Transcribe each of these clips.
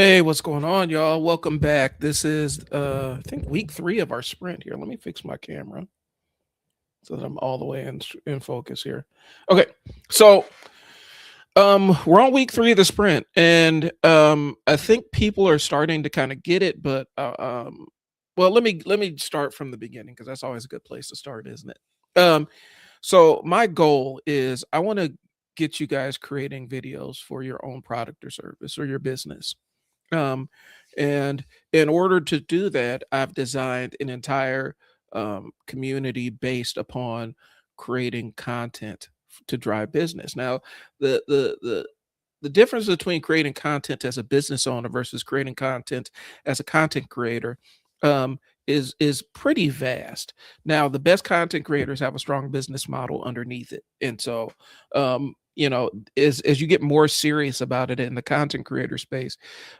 Hey, what's going on, y'all? Welcome back. This is I think week 3 of our sprint here. Let me fix my camera so that I'm all the way in focus here. Okay. So, we're on week 3 of the sprint, and I think people are starting to kind of get it, but well, let me start from the beginning because that's always a good place to start, isn't it? So my goal is I want to get you guys creating videos for your own product or service or your business. Um, and in order to do that, I've designed an entire community based upon creating content to drive business. Now, the difference between creating content as a business owner versus creating content as a content creator um, is pretty vast. Now, the best content creators have a strong business model underneath it, and so as you get more serious about it in the content creator space,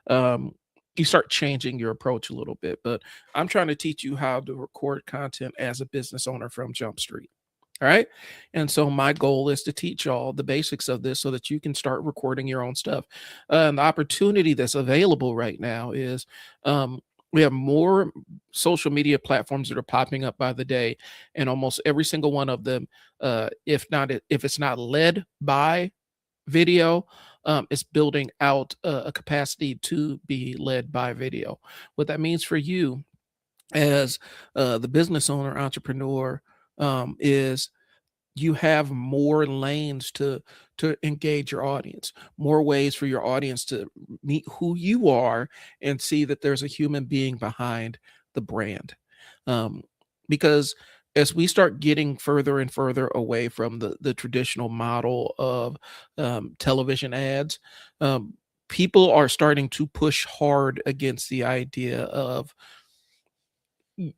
um, you start changing your approach a little bit. But I'm trying to teach you how to record content as a business owner from Jump Street. All right. And so my goal is to teach y'all the basics of this so that you can start recording your own stuff. The opportunity that's available right now is um, we have more social media platforms that are popping up by the day, and almost every single one of them, if it's not led by video, is building out a capacity to be led by video. What that means for you as the business owner, entrepreneur, is you have more lanes to engage your audience, more ways for your audience to meet who you are and see that there's a human being behind the brand. Um, because as we start getting further and further away from the traditional model of television ads, um, people are starting to push hard against the idea of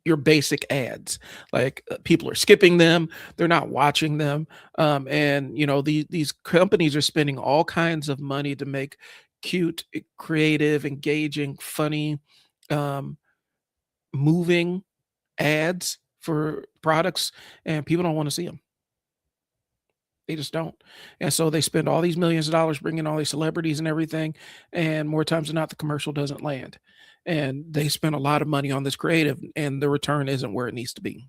your basic ads. Like people are skipping them, they're not watching them, and these companies are spending all kinds of money to make cute, creative, engaging, funny, um, moving ads for products, and people don't want to see them. They just don't. And so they spend all these millions of dollars bringing all these celebrities and everything, and more times than not, the commercial doesn't land. And they spend a lot of money on this creative, and the return isn't where it needs to be.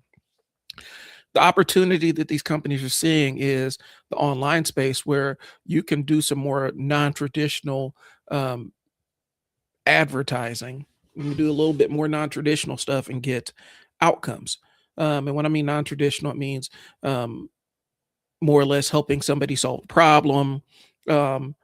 The opportunity that these companies are seeing is the online space where you can do some more non-traditional um, advertising. You can do a little bit more non-traditional stuff and get outcomes. And when I mean non-traditional, it means more or less helping somebody solve a problem, um,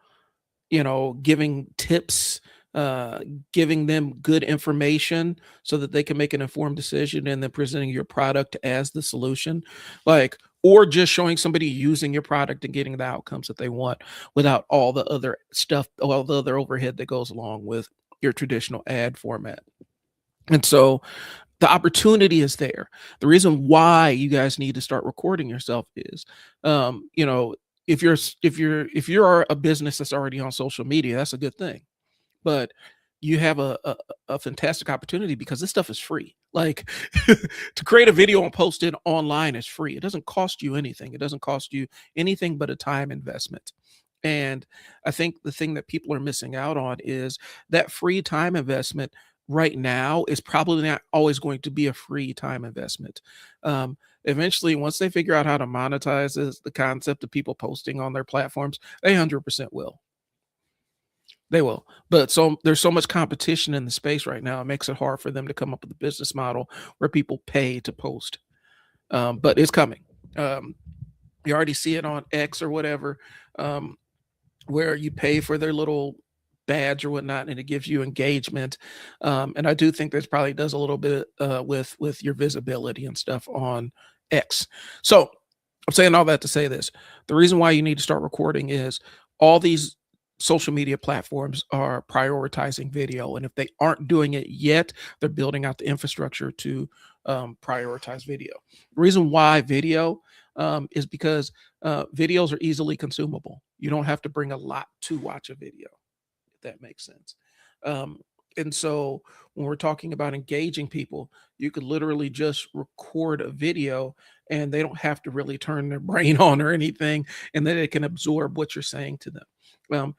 giving tips, uh, giving them good information so that they can make an informed decision, and then presenting your product as the solution. Like, or just showing somebody using your product and getting the outcomes that they want without all the other stuff, all the other overhead that goes along with your traditional ad format. And so the opportunity is there. The reason why you guys need to start recording yourself is, if you're a business that's already on social media, that's a good thing. But you have a fantastic opportunity because this stuff is free. Like to create a video and post it online is free. It doesn't cost you anything. It doesn't cost you anything but a time investment. And I think the thing that people are missing out on is that free time investment right now is probably not always going to be a free time investment. Eventually, once they figure out how to monetize the concept of people posting on their platforms, they 100% will. They will. But so there's so much competition in the space right now, it makes it hard for them to come up with a business model where people pay to post. But it's coming. Um, you already see it on X or whatever, um, where you pay for their little badge or whatnot, and it gives you engagement. And I do think this probably does a little bit with your visibility and stuff on X. So I'm saying all that to say this: the reason why you need to start recording is all these social media platforms are prioritizing video, and if they aren't doing it yet, they're building out the infrastructure to prioritize video. The reason why video is because videos are easily consumable. You don't have to bring a lot to watch a video, if that makes sense. Um, and so when we're talking about engaging people, you could literally just record a video and they don't have to really turn their brain on or anything, and then it can absorb what you're saying to them. Um,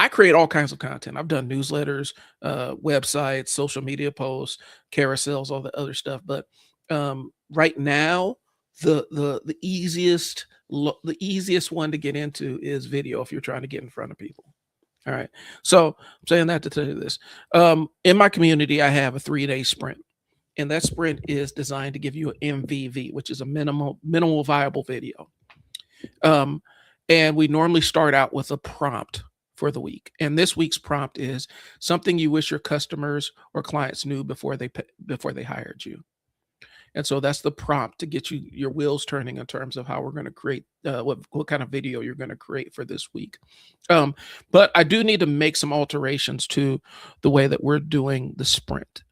I create all kinds of content. I've done newsletters, websites, social media posts, carousels, all the other stuff. But right now, the the easiest one to get into is video if you're trying to get in front of people. All right. So I'm saying that to tell you this. In my community, I have a 3-day sprint. And that sprint is designed to give you an MVV, which is a minimal viable video. Um, and we normally start out with a prompt for the week. And this week's prompt is something you wish your customers or clients knew before they hired you. And so that's the prompt to get your wheels turning in terms of how we're going to create what kind of video you're going to create for this week. But I do need to make some alterations to the way that we're doing the sprint.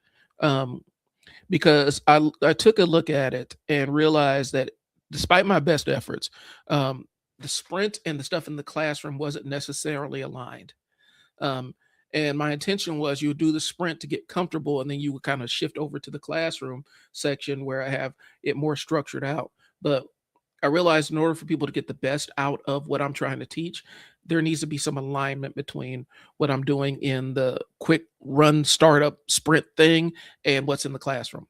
Because I took a look at it and realized that despite my best efforts, the sprint and the stuff in the classroom wasn't necessarily aligned. Um, and my intention was you would do the sprint to get comfortable, and then you would kind of shift over to the classroom section where I have it more structured out. But I realized in order for people to get the best out of what I'm trying to teach, there needs to be some alignment between what I'm doing in the quick run startup sprint thing and what's in the classroom.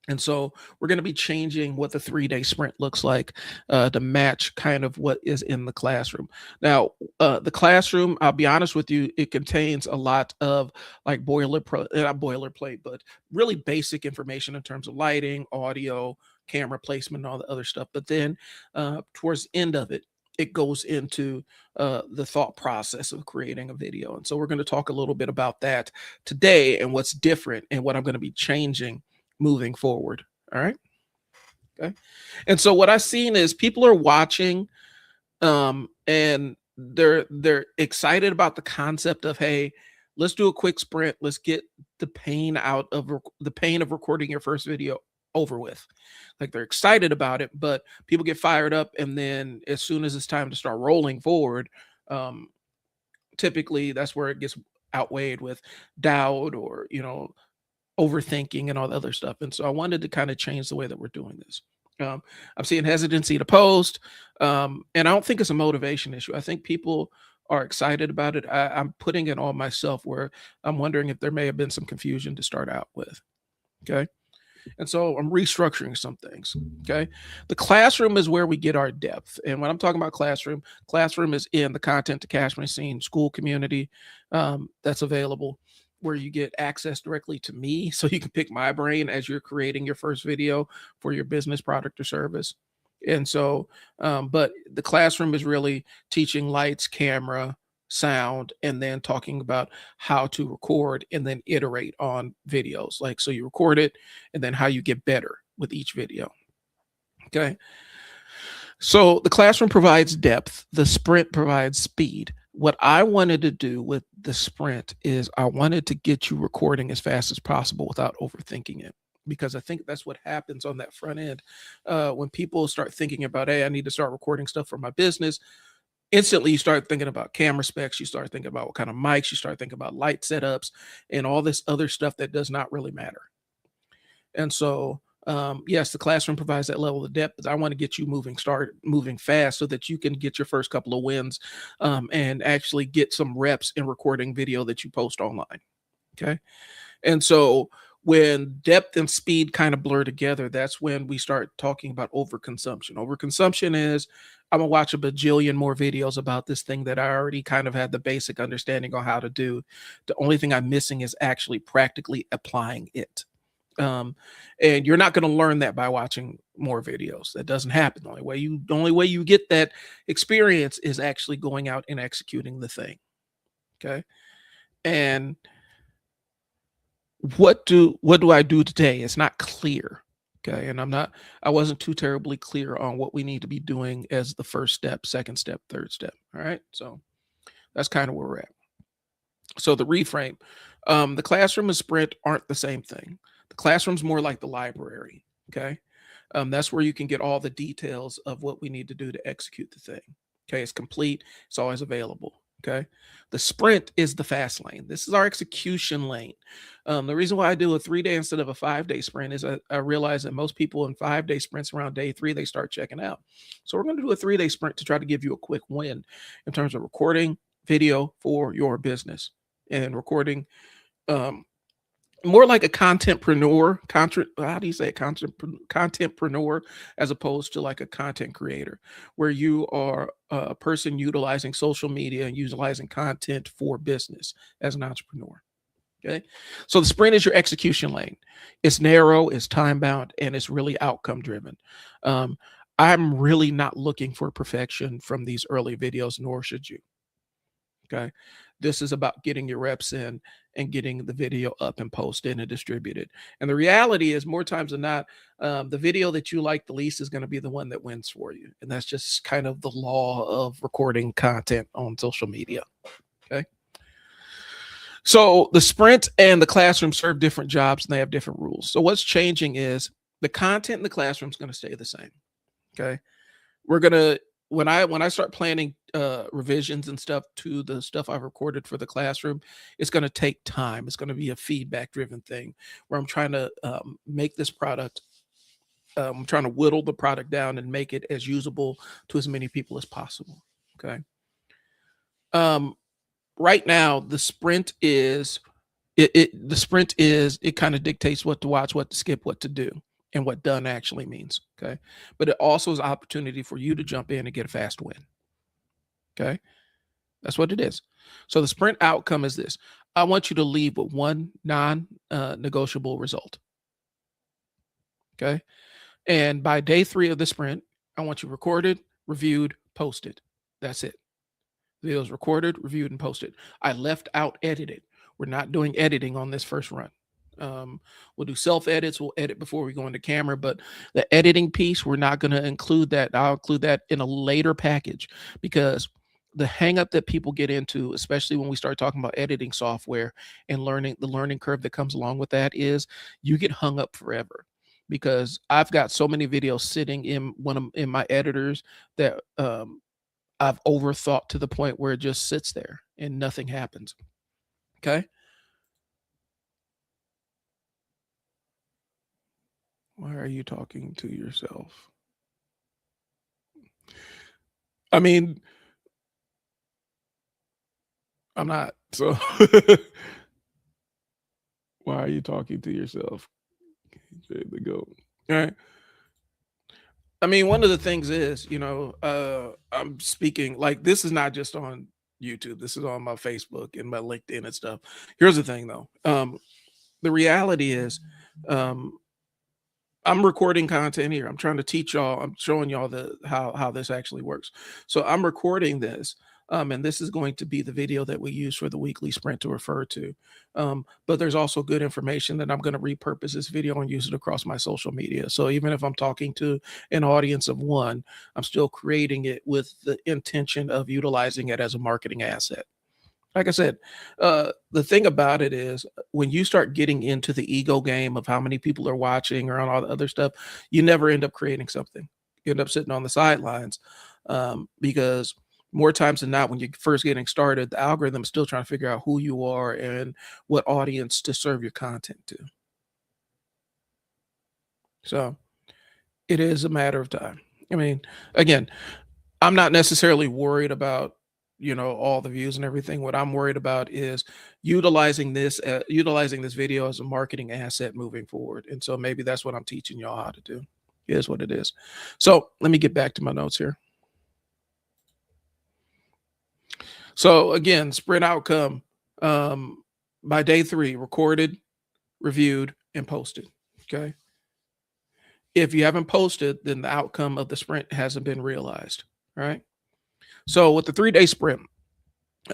And so we're going to be changing what the 3-day sprint looks like to match kind of what is in the classroom. Now, the classroom, I'll be honest with you, it contains a lot of like not boilerplate, but really basic information in terms of lighting, audio, camera placement, and all the other stuff. But then towards the end of it, it goes into the thought process of creating a video. And so we're going to talk a little bit about that today and what's different and what I'm going to be changing moving forward. All right. Okay. And so what I've seen is people are watching and they're excited about the concept of, hey, let's do a quick sprint. Let's get the pain of recording your first video over with. Like they're excited about it, but people get fired up, and then as soon as it's time to start rolling forward, typically that's where it gets outweighed with doubt or overthinking and all the other stuff. And so I wanted to kind of change the way that we're doing this. I'm seeing hesitancy to post, and I don't think it's a motivation issue. I think people are excited about it. I'm putting it on myself where I'm wondering if there may have been some confusion to start out with. Okay. And so I'm restructuring some things. Okay. The classroom is where we get our depth. And when I'm talking about classroom is in the content to cash machine school community that's available, where you get access directly to me so you can pick my brain as you're creating your first video for your business, product, or service. And so, but the classroom is really teaching lights, camera, sound, and then talking about how to record and then iterate on videos. Like, so you record it and then how you get better with each video. Okay. So the classroom provides depth, the sprint provides speed. What I wanted to do with the sprint is I wanted to get you recording as fast as possible without overthinking it. Because I think that's what happens on that front end. When people start thinking about, hey, I need to start recording stuff for my business, instantly you start thinking about camera specs, you start thinking about what kind of mics, you start thinking about light setups and all this other stuff that does not really matter. And so yes, the classroom provides that level of depth, but I want to get you start moving fast so that you can get your first couple of wins and actually get some reps in recording video that you post online. Okay. And so when depth and speed kind of blur together, that's when we start talking about overconsumption. Overconsumption is I'm gonna watch a bajillion more videos about this thing that I already kind of had the basic understanding on how to do. The only thing I'm missing is actually practically applying it. And you're not going to learn that by watching more videos. That doesn't happen. The only way you get that experience is actually going out and executing the thing. Okay. And what do I do today? It's not clear. Okay. And I wasn't too terribly clear on what we need to be doing as the first step, second step, third step. All right. So that's kind of where we're at. So the reframe, the classroom and sprint aren't the same thing. The classroom's more like the library. Okay. That's where you can get all the details of what we need to do to execute the thing. Okay. It's complete. It's always available. Okay. The sprint is the fast lane. This is our execution lane. The reason why I do a 3-day instead of a 5-day sprint is I realize that most people in 5-day sprints around day 3, they start checking out. So we're going to do a 3-day sprint to try to give you a quick win in terms of recording, video for your business and recording, um, more like a contentpreneur, how do you say it? Contentpreneur, as opposed to like a content creator, where you are a person utilizing social media and utilizing content for business as an entrepreneur. Okay. So the sprint is your execution lane. It's narrow, it's time bound, and it's really outcome driven. Um, I'm really not looking for perfection from these early videos, nor should you. Okay. This is about getting your reps in and getting the video up and posted and distributed. And the reality is, more times than not, the video that you like the least is going to be the one that wins for you. And that's just kind of the law of recording content on social media. Okay. So the sprint and the classroom serve different jobs and they have different rules. So what's changing is the content in the classroom is going to stay the same. Okay. We're gonna when I start planning revisions and stuff to the stuff I've recorded for the classroom, it's gonna take time. It's gonna be a feedback driven thing where I'm trying to make this product. I'm trying to whittle the product down and make it as usable to as many people as possible. Okay. Um, right now, the sprint is it kind of dictates what to watch, what to skip, what to do, and what done actually means. Okay. But it also is an opportunity for you to jump in and get a fast win. Okay. That's what it is. So the sprint outcome is this. I want you to leave with one non-negotiable result. Okay. And by day 3 of the sprint, I want you recorded, reviewed, posted. That's it. Videos recorded, reviewed, and posted. I left out edited. We're not doing editing on this first run. We'll do self edits. We'll edit before we go into camera, but the editing piece, we're not going to include that. I'll include that in a later package, because the hang up that people get into, especially when we start talking about editing software and the learning curve that comes along with that, is you get hung up forever. Because I've got so many videos sitting in my editors that I've overthought to the point where it just sits there and nothing happens. Okay. Why are you talking to yourself? I mean, I'm not. So why are you talking to yourself? There we go. All right. I mean, one of the things is, I'm speaking like this is not just on YouTube. This is on my Facebook and my LinkedIn and stuff. Here's the thing though. The reality is, um, I'm recording content here. I'm trying to teach y'all. I'm showing y'all how this actually works. So I'm recording this, and this is going to be the video that we use for the weekly sprint to refer to. But there's also good information that I'm going to repurpose this video and use it across my social media. So even if I'm talking to an audience of one, I'm still creating it with the intention of utilizing it as a marketing asset. Like I said, the thing about it is when you start getting into the ego game of how many people are watching or on all the other stuff, you never end up creating something. You end up sitting on the sidelines, because more times than not, when you're first getting started, the algorithm is still trying to figure out who you are and what audience to serve your content to. So it is a matter of time. I mean, again, I'm not necessarily worried about all the views and everything. What I'm worried about is utilizing this video as a marketing asset moving forward. And so maybe that's what I'm teaching y'all how to do. Is what it is. So let me get back to my notes here. So again, sprint outcome, by day 3, recorded, reviewed, and posted. Okay. If you haven't posted, then the outcome of the sprint hasn't been realized. Right. So with the 3-day sprint,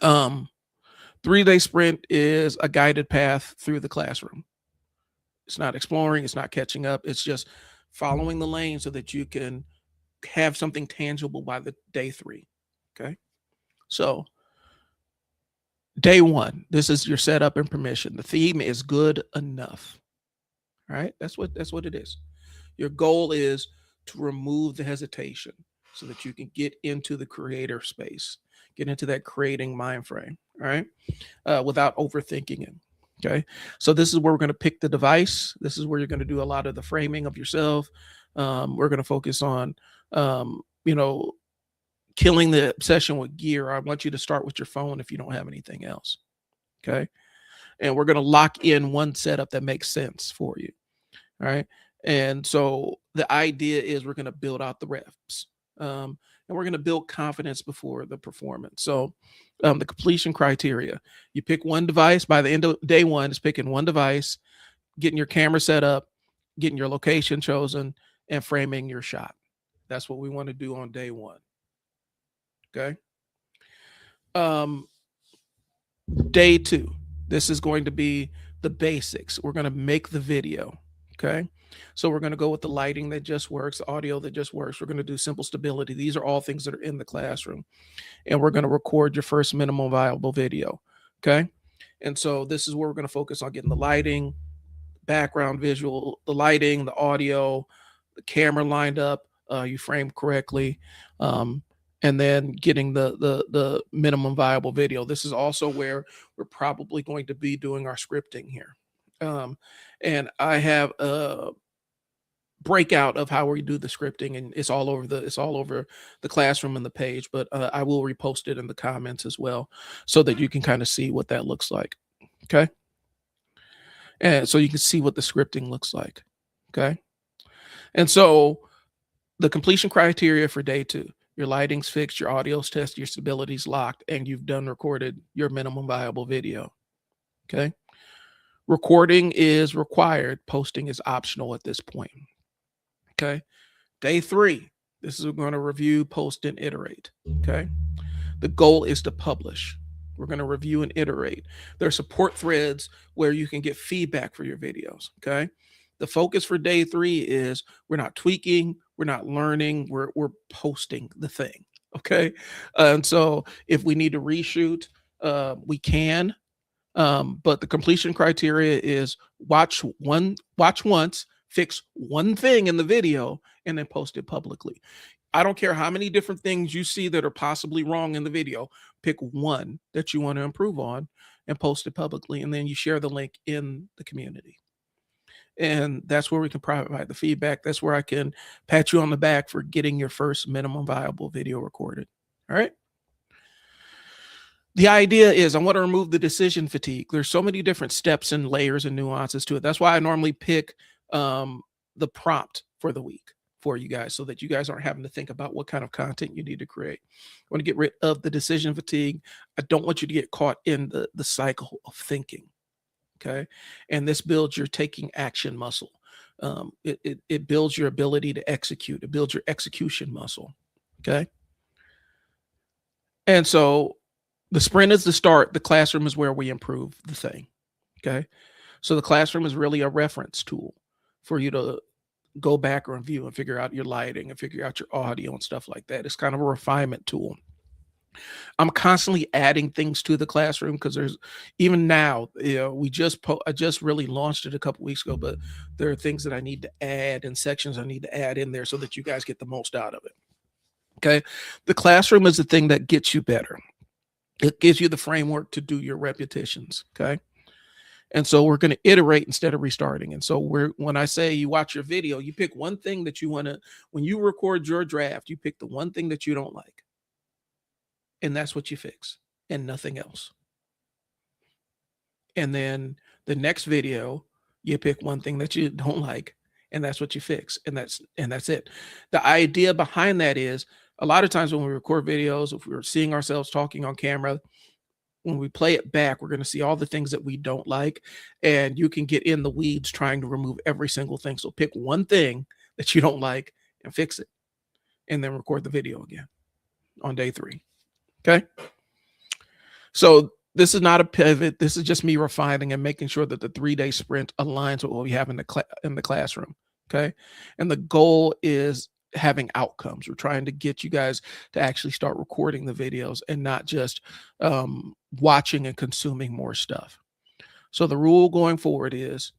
3-day sprint is a guided path through the classroom. It's not exploring, it's not catching up. It's just following the lane so that you can have something tangible by the day 3. Okay. So day 1, this is your setup and permission. The theme is good enough. All right. That's what it is. Your goal is to remove the hesitation so that you can get into the creator space, get into that creating mind frame. All right. Without overthinking it. Okay. So this is where we're going to pick the device. This is where you're going to do a lot of the framing of yourself. We're going to focus on, killing the obsession with gear, I want you to start with your phone if you don't have anything else. Okay. And we're going to lock in one setup that makes sense for you. All right. And so the idea is we're going to build out the reps. And we're going to build confidence before the performance. So the completion criteria, you pick one device. By the end of day one, is picking one device, getting your camera set up, getting your location chosen, and framing your shot. That's what we want to do on day one. Okay. Day two, this is going to be the basics. We're going to make the video. Okay. So we're going to go with the lighting that just works, the audio that just works. We're going to do simple stability. These are all things that are in the classroom. And we're going to record your first minimum viable video. Okay. And so this is where we're going to focus on getting the lighting, background visual, the lighting, the audio, the camera lined up, you frame correctly, and then getting the minimum viable video. This is also where we're probably going to be doing our scripting here. And I have a breakout of how we do the scripting, and it's all over the classroom and the page, but I will repost it in the comments as well so that you can kind of see what that looks like. Okay. And so you can see what the scripting looks like. Okay. And so the completion criteria for day two, your lighting's fixed, your audio's tested, your stability's locked, and you've done recorded your minimum viable video. Okay. Recording is required. Posting is optional at this point. Okay. Day three, this is we're going to review, post, and iterate. Okay. The goal is to publish. We're going to review and iterate. There are support threads where you can get feedback for your videos. Okay. The focus for day three is we're not tweaking, we're not learning, we're posting the thing. Okay. And so if we need to reshoot, we can. But the completion criteria is watch once, fix one thing in the video, and then post it publicly. I don't care how many different things you see that are possibly wrong in the video. Pick one that you want to improve on and post it publicly. And then you share the link in the community. And that's where we can provide the feedback. That's where I can pat you on the back for getting your first minimum viable video recorded. All right. The idea is I want to remove the decision fatigue. There's so many different steps and layers and nuances to it. That's why I normally pick the prompt for the week for you guys so that you guys aren't having to think about what kind of content you need to create. I want to get rid of the decision fatigue. I don't want you to get caught in the cycle of thinking. Okay. And this builds your taking action muscle. It builds your ability to execute. It builds your execution muscle. Okay. And so the sprint is the start. The classroom is where we improve the thing. Okay. So the classroom is really a reference tool for you to go back or review and figure out your lighting and figure out your audio and stuff like that. It's kind of a refinement tool. I'm constantly adding things to the classroom because there's even now, I just really launched it a couple weeks ago, but there are things that I need to add and sections I need to add in there so that you guys get the most out of it. Okay. The classroom is the thing that gets you better. It gives you the framework to do your repetitions. Okay. And so we're going to iterate instead of restarting. And so when I say you watch your video, you pick one thing that you want to, when you record your draft, you pick the one thing that you don't like. And that's what you fix and nothing else. And then the next video, you pick one thing that you don't like and that's what you fix. And that's it. The idea behind that is a lot of times when we record videos, if we're seeing ourselves talking on camera, when we play it back, we're going to see all the things that we don't like, and you can get in the weeds trying to remove every single thing. So pick one thing that you don't like and fix it, and then record the video again on day three. Okay. So this is not a pivot. This is just me refining and making sure that the 3-day sprint aligns with what we have in the classroom. Okay. And the goal is having outcomes. We're trying to get you guys to actually start recording the videos and not just watching and consuming more stuff. So the rule going forward is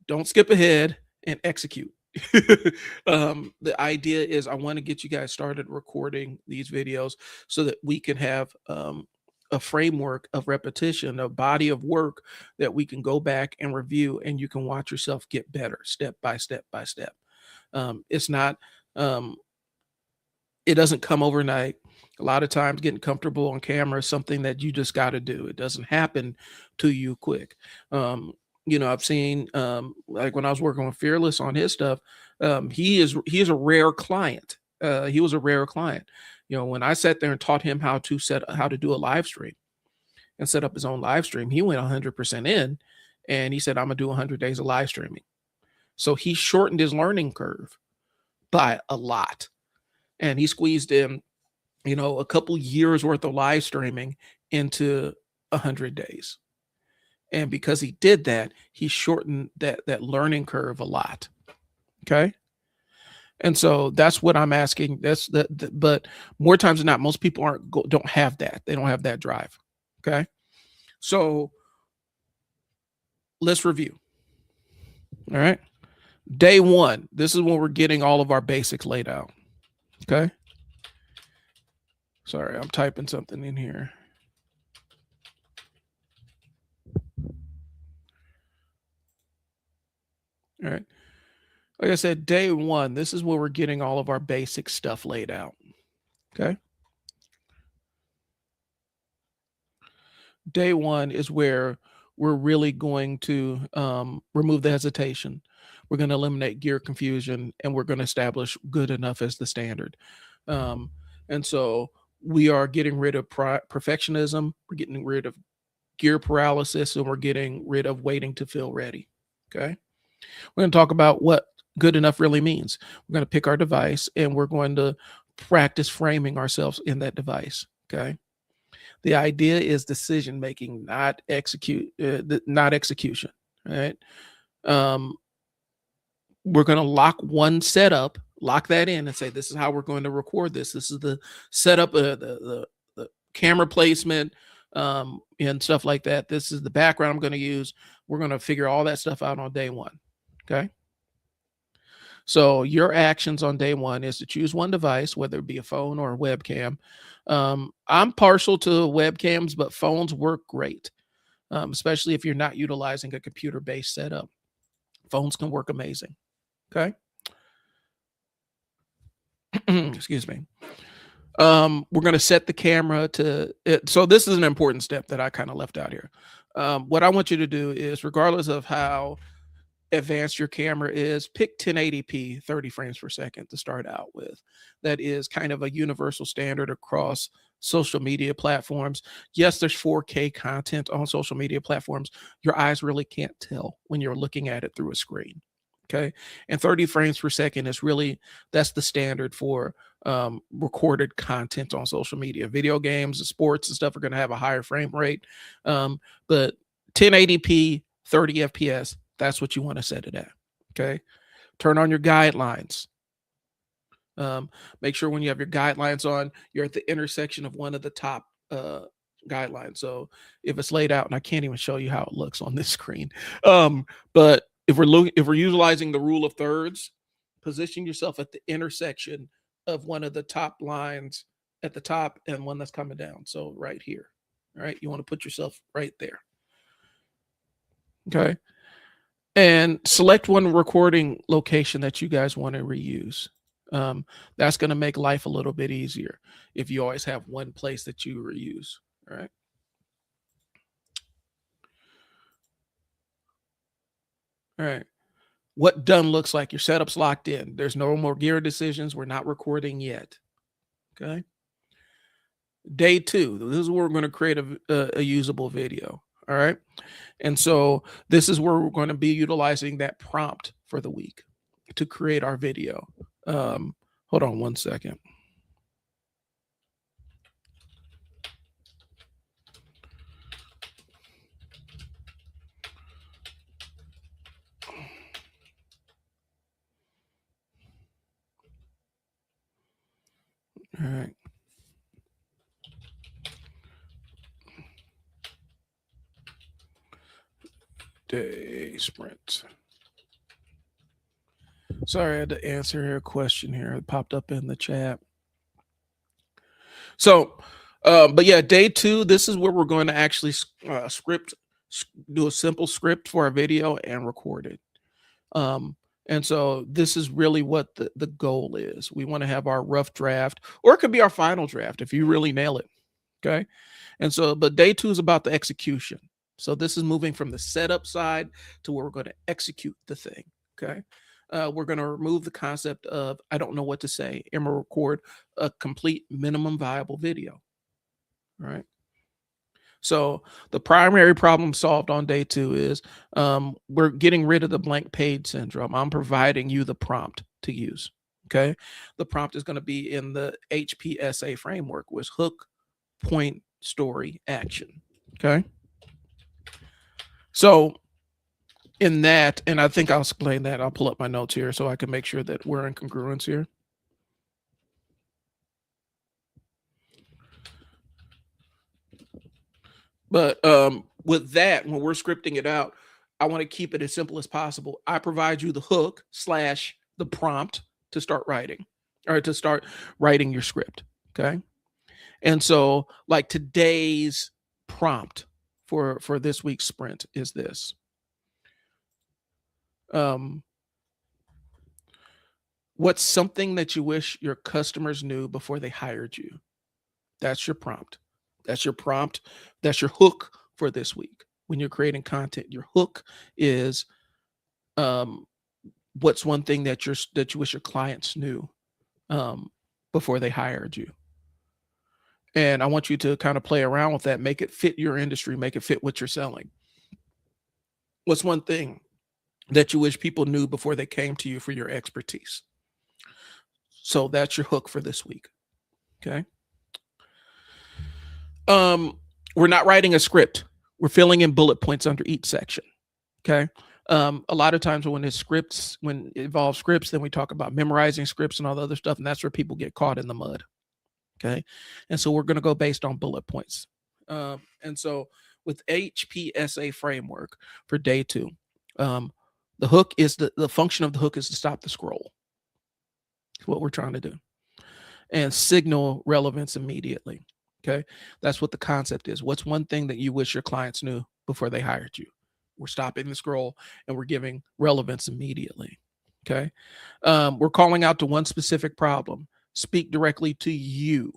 don't skip ahead and execute. The idea is I want to get you guys started recording these videos so that we can have a framework of repetition, a body of work that we can go back and review, and you can watch yourself get better step by step by step. It's not It doesn't come overnight. A lot of times getting comfortable on camera is something that you just got to do. It doesn't happen to you quick. Um, I've seen like when I was working with Fearless on his stuff, he is a rare client. He was a rare client. When I sat there and taught him how to do a live stream and set up his own live stream, he went 100% in, and he said, "I'm gonna do 100 days of live streaming." So he shortened his learning curve by a lot, and he squeezed in a couple years worth of live streaming into 100 days. And because he did that, he shortened that learning curve a lot. Okay. And so that's what I'm asking. But more times than not, most people don't have that. They don't have that drive. Okay. So let's review. All right. Day one, this is when we're getting all of our basics laid out. Okay. Sorry, I'm typing something in here. All right. Like I said, day one, this is where we're getting all of our basic stuff laid out. Okay. Day one is where we're really going to remove the hesitation. We're going to eliminate gear confusion, and we're going to establish good enough as the standard. And so we are getting rid of perfectionism. We're getting rid of gear paralysis, and we're getting rid of waiting to feel ready. Okay. We're going to talk about what good enough really means. We're going to pick our device, and we're going to practice framing ourselves in that device. Okay. The idea is decision making, not execution. Right. We're going to lock one setup, lock that in, and say, this is how we're going to record this. This is the setup, the camera placement, and stuff like that. This is the background I'm going to use. We're going to figure all that stuff out on day one. Okay. So your actions on day one is to choose one device, whether it be a phone or a webcam. I'm partial to webcams, but phones work great, especially if you're not utilizing a computer-based setup. Phones can work amazing. Okay. Excuse me. We're going to set the camera to it. So this is an important step that I kind of left out here. What I want you to do is, regardless of how advanced your camera is, pick 1080p 30 frames per second to start out with. That is kind of a universal standard across social media platforms. Yes, there's 4K content on social media platforms. Your eyes really can't tell when you're looking at it through a screen. Okay. And 30 frames per second is that's the standard for recorded content on social media. Video games and sports and stuff are going to have a higher frame rate. But 1080p 30 FPS, that's what you want to set it at. Okay. Turn on your guidelines. Make sure when you have your guidelines on, you're at the intersection of one of the top guidelines. So if it's laid out, and I can't even show you how it looks on this screen, but if we're utilizing the rule of thirds, position yourself at the intersection of one of the top lines at the top and one that's coming down. So right here. All right. You want to put yourself right there. Okay. And select one recording location that you guys want to reuse. That's going to make life a little bit easier if you always have one place that you reuse. All right. All right. What done looks like your setup's locked in. There's no more gear decisions. We're not recording yet. Okay. Day two, this is where we're going to create a usable video. All right. And so this is where we're going to be utilizing that prompt for the week to create our video. Hold on one second. All right. Day sprint. Sorry, I had to answer a question here. It popped up in the chat. So, but yeah, day two, this is where we're going to actually do a simple script for our video and record it. And so this is really what the goal is. We want to have our rough draft, or it could be our final draft if you really nail it. Okay. And so, but day two is about the execution. So this is moving from the setup side to where we're going to execute the thing. Okay. We're going to remove the concept of I don't know what to say and we'll record a complete minimum viable video. Right. So the primary problem solved on day two is we're getting rid of the blank page syndrome. I'm providing you the prompt to use. Okay. The prompt is going to be in the HPSA framework, with hook, point, story, action. Okay. So in that, and I think I'll explain that. I'll pull up my notes here so I can make sure that we're in congruence here. But with that, when we're scripting it out, I want to keep it as simple as possible. I provide you the hook slash the prompt to start writing, or to start writing your script. Okay. And so like today's prompt for this week's sprint is this. What's something that you wish your customers knew before they hired you? That's your prompt. That's your prompt. That's your hook for this week. When you're creating content, your hook is um, what's one thing that you wish your clients knew before they hired you. And I want you to kind of play around with that, make it fit your industry, make it fit what you're selling. What's one thing that you wish people knew before they came to you for your expertise? So that's your hook for this week. Okay. We're not writing a script. We're filling in bullet points under each section. Okay. A lot of times when it involves scripts, then we talk about memorizing scripts and all the other stuff. And that's where people get caught in the mud. Okay. And so we're going to go based on bullet points. And so with HPSA framework for day two, the hook is the function of the hook is to stop the scroll. That's what we're trying to do. And signal relevance immediately. Okay. That's what the concept is. What's one thing that you wish your clients knew before they hired you? We're stopping the scroll and we're giving relevance immediately. Okay. We're calling out to one specific problem. Speak directly to you.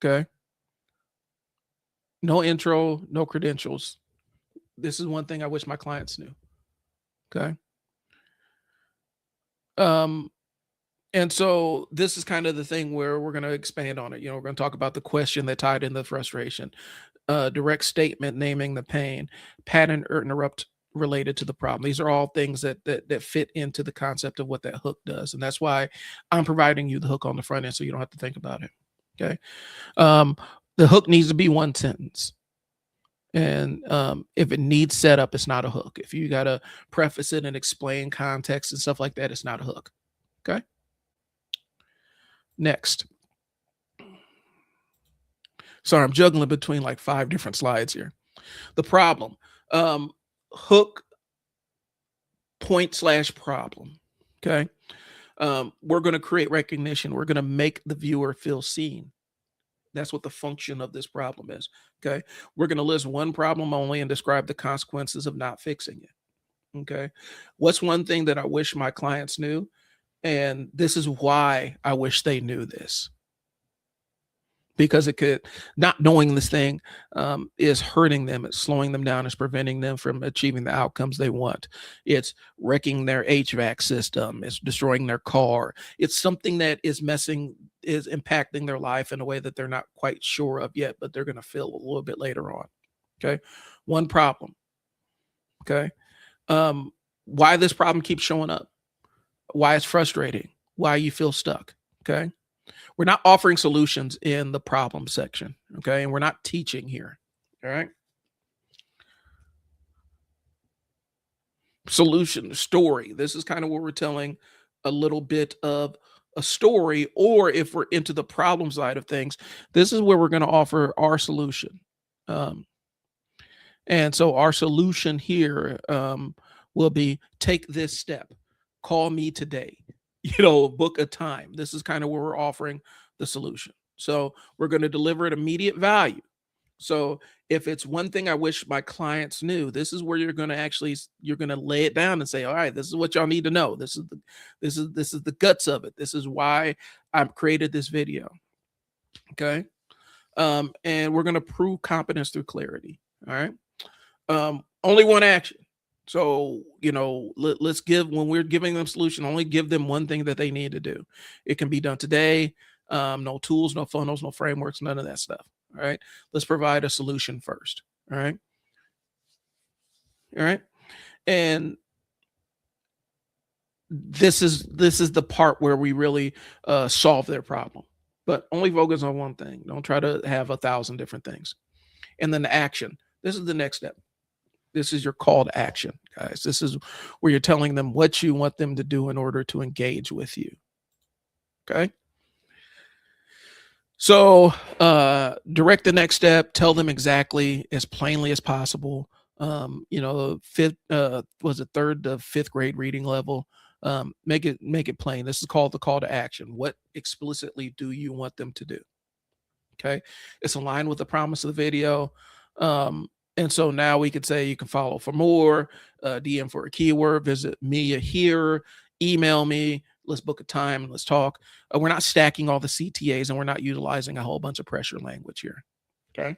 Okay. No intro, no credentials. This is one thing I wish my clients knew. Okay. And so this is kind of the thing where we're going to expand on it. We're going to talk about the question that tied in the frustration, direct statement naming the pain, pattern or interrupt related to the problem. These are all things that fit into the concept of what that hook does. And that's why I'm providing you the hook on the front end so you don't have to think about it. Okay. The hook needs to be one sentence. And if it needs setup, it's not a hook. If you got to preface it and explain context and stuff like that, it's not a hook. Okay. Next. Sorry, I'm juggling between like 5 different slides here. The problem. Hook, point slash problem. Okay. We're going to create recognition. We're going to make the viewer feel seen. That's what the function of this problem is. Okay. We're going to list one problem only and describe the consequences of not fixing it. Okay. What's one thing that I wish my clients knew? And this is why I wish they knew this. Because not knowing this thing is hurting them. It's slowing them down. It's preventing them from achieving the outcomes they want. It's wrecking their HVAC system. It's destroying their car. It's something that is impacting their life in a way that they're not quite sure of yet, but they're going to feel a little bit later on. Okay. One problem. Okay. Why this problem keeps showing up, why it's frustrating, why you feel stuck. Okay. We're not offering solutions in the problem section. Okay. And we're not teaching here. All right. Solution, story. This is kind of where we're telling a little bit of a story, or if we're into the problem side of things, this is where we're going to offer our solution. And so our solution here will be take this step, call me today, book a time. This is kind of where we're offering the solution. So we're going to deliver an immediate value. So if it's one thing I wish my clients knew, this is where you're going to actually you're going to lay it down and say, all right, this is what y'all need to know. This is the guts of it. This is why I've created this video. Okay. And we're going to prove competence through clarity. All right. Only one action. So, let's give, when we're giving them solution, only give them one thing that they need to do. It can be done today. No tools, no funnels, no frameworks, none of that stuff. All right. Let's provide a solution first. All right. All right. And this is the part where we really solve their problem. But only focus on one thing. Don't try to have 1,000 different things. And then the action. This is the next step. This is your call to action, guys. This is where you're telling them what you want them to do in order to engage with you. Okay. So direct the next step, tell them exactly as plainly as possible. Fifth was it third to fifth grade reading level. Make it plain. This is called the call to action. What explicitly do you want them to do? Okay. It's aligned with the promise of the video. And so now we could say you can follow for more, DM for a keyword, visit me here, email me, let's book a time and let's talk. We're not stacking all the CTAs and we're not utilizing a whole bunch of pressure language here. Okay.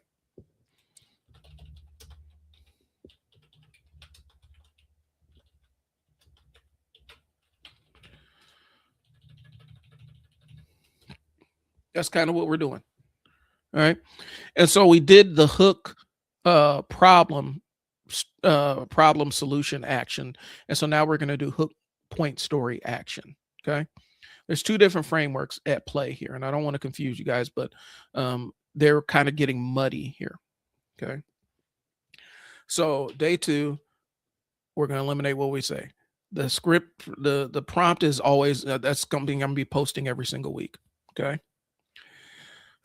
That's kind of what we're doing. All right. And so we did the hook problem solution action. And so now we're going to do hook point story action. Okay. There's two different frameworks at play here, and I don't want to confuse you guys, but they're kind of getting muddy here. Okay. So day 2, we're going to eliminate what we say. The script, the prompt is always that's something I'm going to be posting every single week. Okay.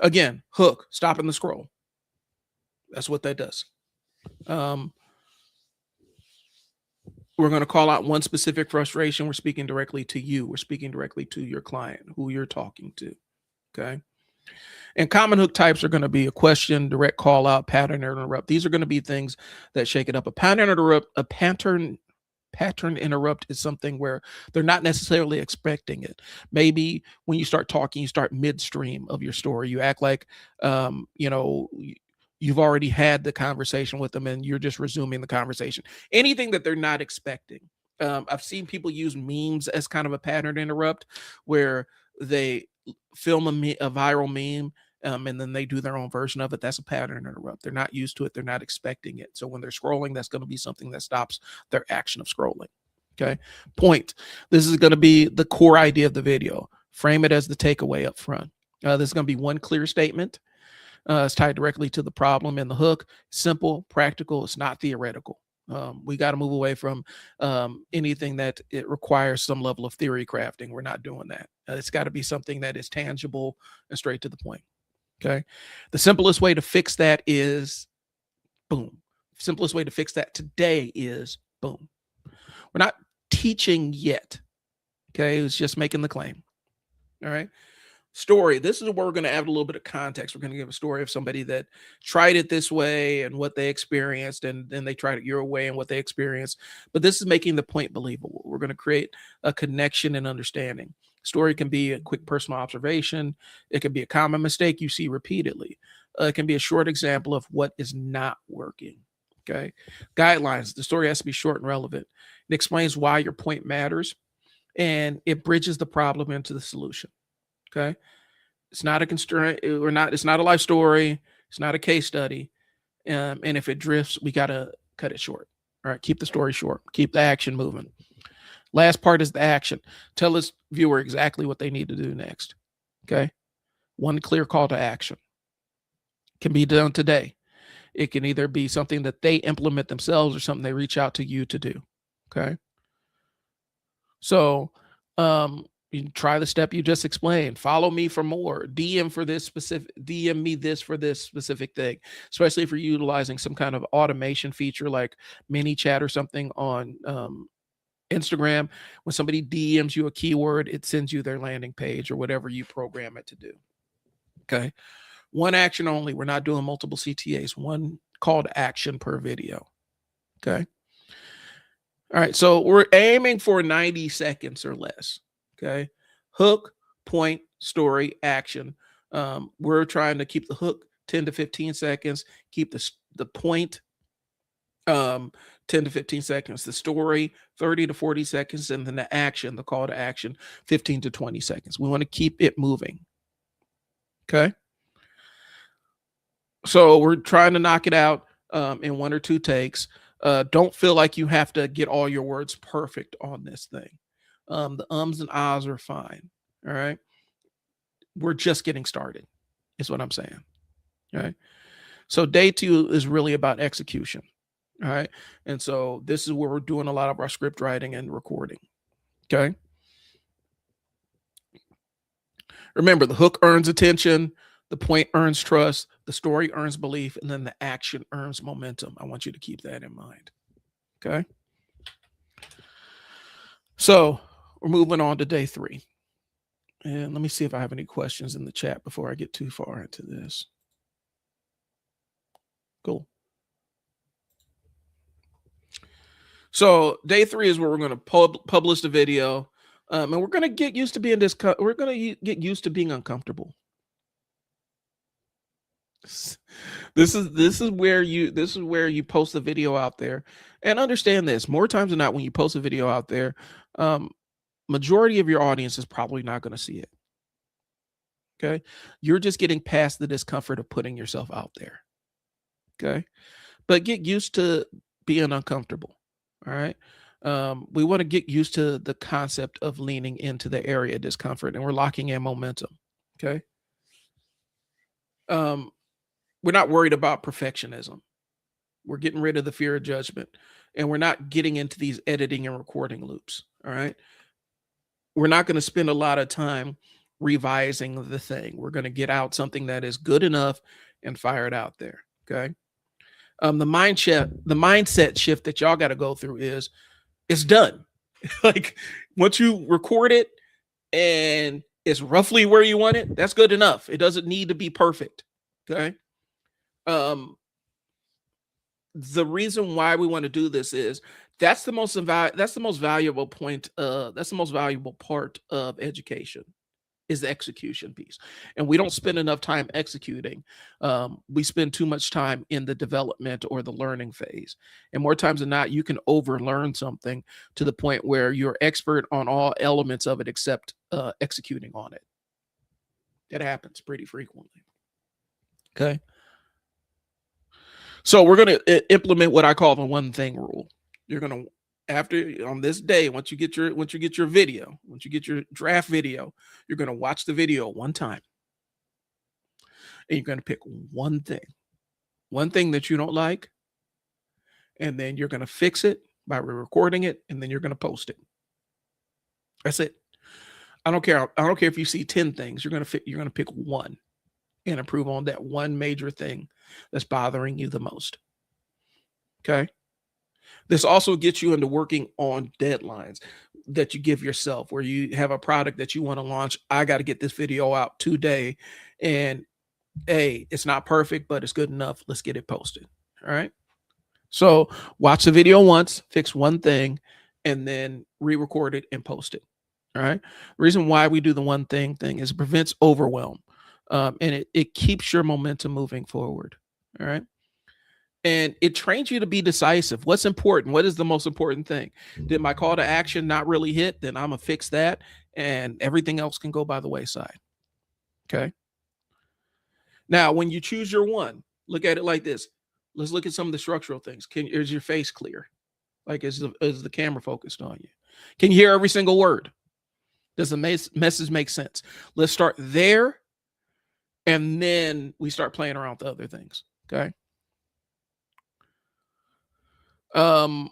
Again, hook, stopping the scroll. That's what that does. We're going to call out one specific frustration. We're speaking directly to you. We're speaking directly to your client, who you're talking to. Okay. And common hook types are going to be a question, direct call out, pattern interrupt. These are going to be things that shake it up. A pattern interrupt is something where they're not necessarily expecting it. Maybe when you start talking, you start midstream of your story. You act like, you've already had the conversation with them and you're just resuming the conversation. Anything that they're not expecting. I've seen people use memes as kind of a pattern interrupt, where they film a viral meme and then they do their own version of it. That's a pattern interrupt. They're not used to it. They're not expecting it. So when they're scrolling, that's going to be something that stops their action of scrolling. Okay. Point. This is going to be the core idea of the video. Frame it as the takeaway up front. There's going to be one clear statement. It's tied directly to the problem and the hook. Simple, practical. It's not theoretical. We got to move away from anything that it requires some level of theory crafting. We're not doing that. It's got to be something that is tangible and straight to the point. Okay. The simplest way to fix that is boom. Simplest way to fix that today is boom. We're not teaching yet. Okay. It's just making the claim. All right. Story. This is where we're going to add a little bit of context. We're going to give a story of somebody that tried it this way and what they experienced, and then they tried it your way and what they experienced. But this is making the point believable. We're going to create a connection and understanding. Story can be a quick personal observation. It can be a common mistake you see repeatedly. It can be a short example of what is not working. Okay. Guidelines. The story has to be short and relevant. It explains why your point matters, and it bridges the problem into the solution. Okay. It's not a constraint or not. It's not a life story. It's not a case study. And if it drifts, we got to cut it short. All right. Keep the story short. Keep the action moving. Last part is the action. Tell this viewer exactly what they need to do next. Okay. One clear call to action. Can be done today. It can either be something that they implement themselves or something they reach out to you to do. Okay. So, you try the step you just explained. Follow me for more. DM me this for this specific thing, especially if you're utilizing some kind of automation feature like ManyChat or something on Instagram. When somebody DMs you a keyword, it sends you their landing page or whatever you program it to do. Okay. One action only. We're not doing multiple CTAs. One call to action per video. Okay. All right. So we're aiming for 90 seconds or less. Okay. Hook, point, story, action. We're trying to keep the hook 10 to 15 seconds, keep the point 10 to 15 seconds, the story 30 to 40 seconds, and then the action, the call to action, 15 to 20 seconds. We want to keep it moving. Okay. So we're trying to knock it out in 1 or 2 takes. Don't feel like you have to get all your words perfect on this thing. The ums and ahs are fine. All right. We're just getting started, is what I'm saying. All right. So day 2 is really about execution. All right. And so this is where we're doing a lot of our script writing and recording. Okay. Remember, the hook earns attention, the point earns trust, the story earns belief, and then the action earns momentum. I want you to keep that in mind. Okay. So we're moving on to day 3. And let me see if I have any questions in the chat before I get too far into this. Cool. So day 3 is where we're going to publish the video. And we're going to get used to being we're going to get used to being uncomfortable. This is where you post the video out there, and understand this: more times than not, when you post a video out there, majority of your audience is probably not going to see it. Okay, you're just getting past the discomfort of putting yourself out there. Okay, but get used to being uncomfortable. All right. We want to get used to the concept of leaning into the area of discomfort, and we're locking in momentum. Okay. We're not worried about perfectionism. We're getting rid of the fear of judgment, and we're not getting into these editing and recording loops. All right. We're not going to spend a lot of time revising the thing. We're going to get out something that is good enough and fire it out there. Okay. The mindset shift that y'all got to go through is it's done. Like once you record it and it's roughly where you want it, that's good enough. It doesn't need to be perfect. Okay. The reason why we want to do this is that's the most valuable point. That's the most valuable part of education is the execution piece. And we don't spend enough time executing. We spend too much time in the development or the learning phase. And more times than not, you can overlearn something to the point where you're expert on all elements of it except executing on it. That happens pretty frequently. Okay. So we're going to implement what I call the one thing rule. You're going to, after on this day, once you get your video, once you get your draft video, you're going to watch the video one time. And you're going to pick one thing that you don't like. And then you're going to fix it by re-recording it. And then you're going to post it. That's it. I don't care if you see 10 things. You're going to pick one and improve on that one major thing that's bothering you the most. Okay. This also gets you into working on deadlines that you give yourself, where you have a product that you want to launch. I got to get this video out today. And hey, it's not perfect, but it's good enough. Let's get it posted. All right. So watch the video once, fix one thing, and then re-record it and post it. All right. The reason why we do the one thing is it prevents overwhelm. And it keeps your momentum moving forward. All right. And it trains you to be decisive. What's important? What is the most important thing? Did my call to action not really hit? Then I'm going to fix that, and everything else can go by the wayside. Okay. Now, when you choose your one, look at it like this. Let's look at some of the structural things. Is your face clear? Like, is the camera focused on you? Can you hear every single word? Does the message make sense? Let's start there, and then we start playing around with other things. Okay. We're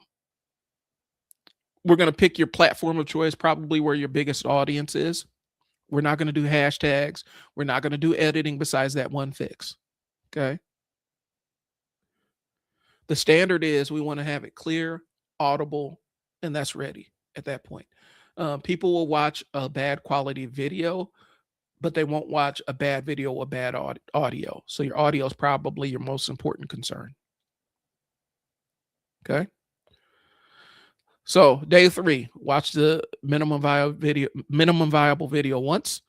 going to pick your platform of choice, probably where your biggest audience is. We're not going to do hashtags. We're not going to do editing besides that one fix. Okay. The standard is we want to have it clear, audible, and that's ready at that point. People will watch a bad quality video but they won't watch a bad video or bad audio. So your audio is probably your most important concern. Okay. So day 3, watch the minimum viable video once,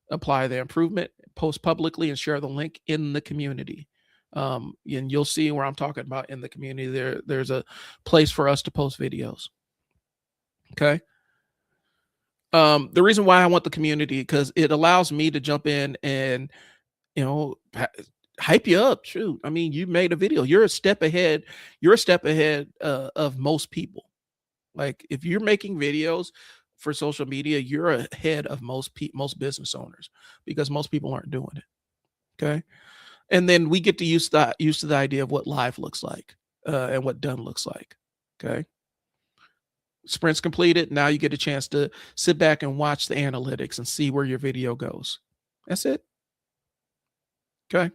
apply the improvement, post publicly, and share the link in the community. And you'll see where I'm talking about in the community. There's a place for us to post videos. Okay. The reason why I want the community, because it allows me to jump in and, hype you up. Shoot, I mean, you made a video. You're a step ahead. You're a step ahead of most people. Like, if you're making videos for social media, you're ahead of most business owners, because most people aren't doing it. Okay. And then we get to used to the idea of what live looks like, and what done looks like. Okay. Sprints completed. Now you get a chance to sit back and watch the analytics and see where your video goes. That's it. Okay.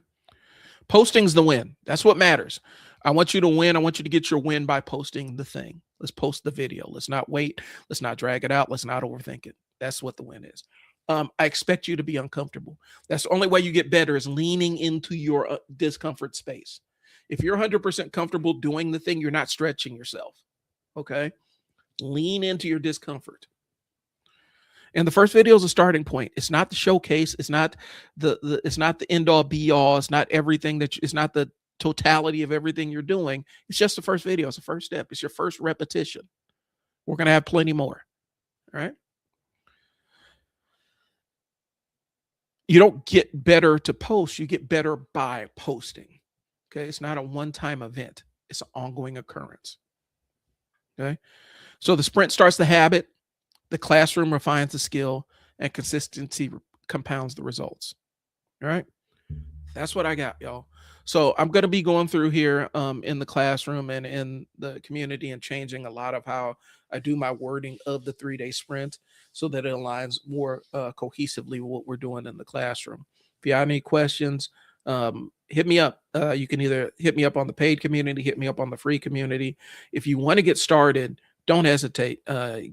Posting's the win. That's what matters. I want you to win. I want you to get your win by posting the thing. Let's post the video. Let's not wait. Let's not drag it out. Let's not overthink it. That's what the win is. I expect you to be uncomfortable. That's the only way you get better, is leaning into your discomfort space. If you're 100% comfortable doing the thing, you're not stretching yourself. Okay. Lean into your discomfort. And the first video is a starting point. It's not the showcase. It's not it's not the end all be all. It's not everything it's not the totality of everything you're doing. It's just the first video. It's the first step. It's your first repetition. We're going to have plenty more. All right. You don't get better to post. You get better by posting. Okay. It's not a one-time event. It's an ongoing occurrence. Okay. So the sprint starts the habit, the classroom refines the skill, and consistency compounds the results. All right. That's what I got, y'all. So I'm going to be going through here in the classroom and in the community and changing a lot of how I do my wording of the 3-day sprint so that it aligns more cohesively with what we're doing in the classroom. If you have any questions, hit me up. You can either hit me up on the paid community, hit me up on the free community. If you want to get started, don't hesitate.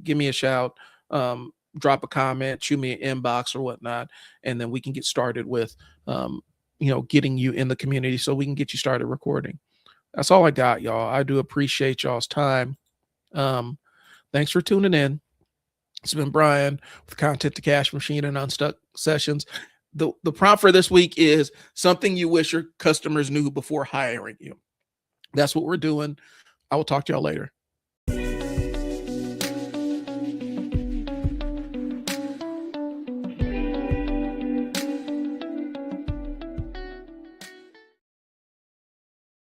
Give me a shout, drop a comment, shoot me an inbox or whatnot, and then we can get started with, getting you in the community so we can get you started recording. That's all I got, y'all. I do appreciate y'all's time. Thanks for tuning in. It's been Brian with Content to Cash Machine and Unstuck Sessions. The prompt for this week is something you wish your customers knew before hiring you. That's what we're doing. I will talk to y'all later.